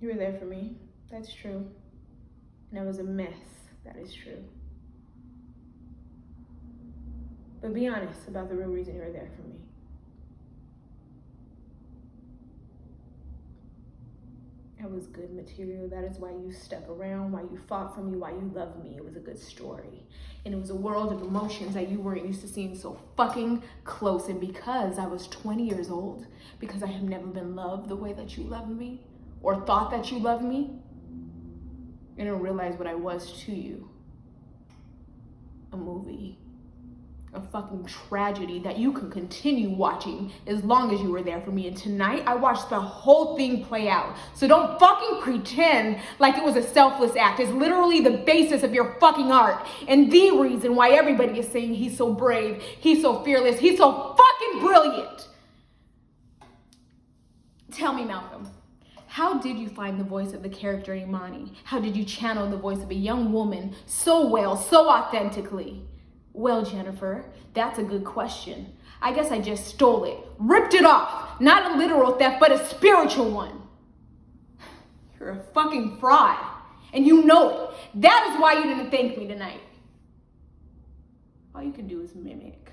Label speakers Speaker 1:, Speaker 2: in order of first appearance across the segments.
Speaker 1: You were there for me. That's true. And I was a mess. That is true. But be honest about the real reason you were there for me. I was good material. That is why you stuck around, why you fought for me, why you loved me. It was a good story. And it was a world of emotions that you weren't used to seeing so fucking close. And because I was 20 years old, because I have never been loved the way that you loved me, or thought that you loved me, you didn't realize what I was to you. A movie. A fucking tragedy that you can continue watching as long as you were there for me. And tonight I watched the whole thing play out. So don't fucking pretend like it was a selfless act. It's literally the basis of your fucking art. And the reason why everybody is saying he's so brave, he's so fearless, he's so fucking brilliant. Tell me, Malcolm, how did you find the voice of the character Imani? How did you channel the voice of a young woman so well, so authentically? Well, Jennifer, that's a good question. I guess I just stole it, ripped it off. Not a literal theft, but a spiritual one. You're a fucking fraud, and you know it. That is why you didn't thank me tonight. All you can do is mimic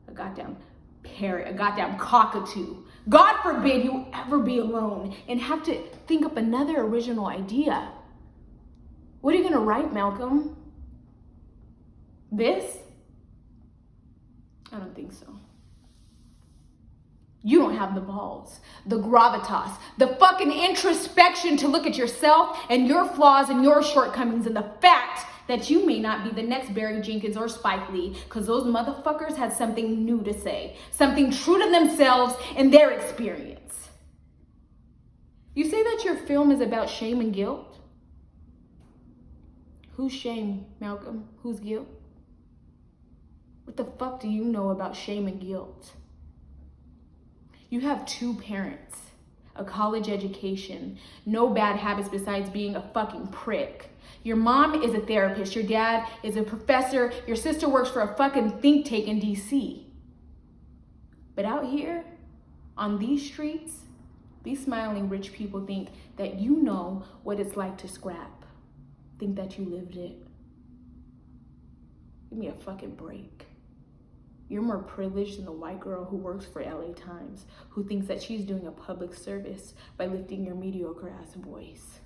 Speaker 1: a goddamn parrot, a goddamn cockatoo. God forbid you ever be alone and have to think up another original idea. What are you gonna write, Malcolm? This? I don't think so. You don't have the balls, the gravitas, the fucking introspection to look at yourself and your flaws and your shortcomings and the fact that you may not be the next Barry Jenkins or Spike Lee, because those motherfuckers had something new to say, something true to themselves and their experience. You say that your film is about shame and guilt? Whose shame, Malcolm? Whose guilt? What the fuck do you know about shame and guilt? You have 2 parents, a college education, no bad habits besides being a fucking prick. Your mom is a therapist, your dad is a professor, your sister works for a fucking think tank in DC. But out here, on these streets, these smiling rich people think that you know what it's like to scrap. Think that you lived it. Give me a fucking break. You're more privileged than the white girl who works for LA Times, who thinks that she's doing a public service by lifting your mediocre ass voice.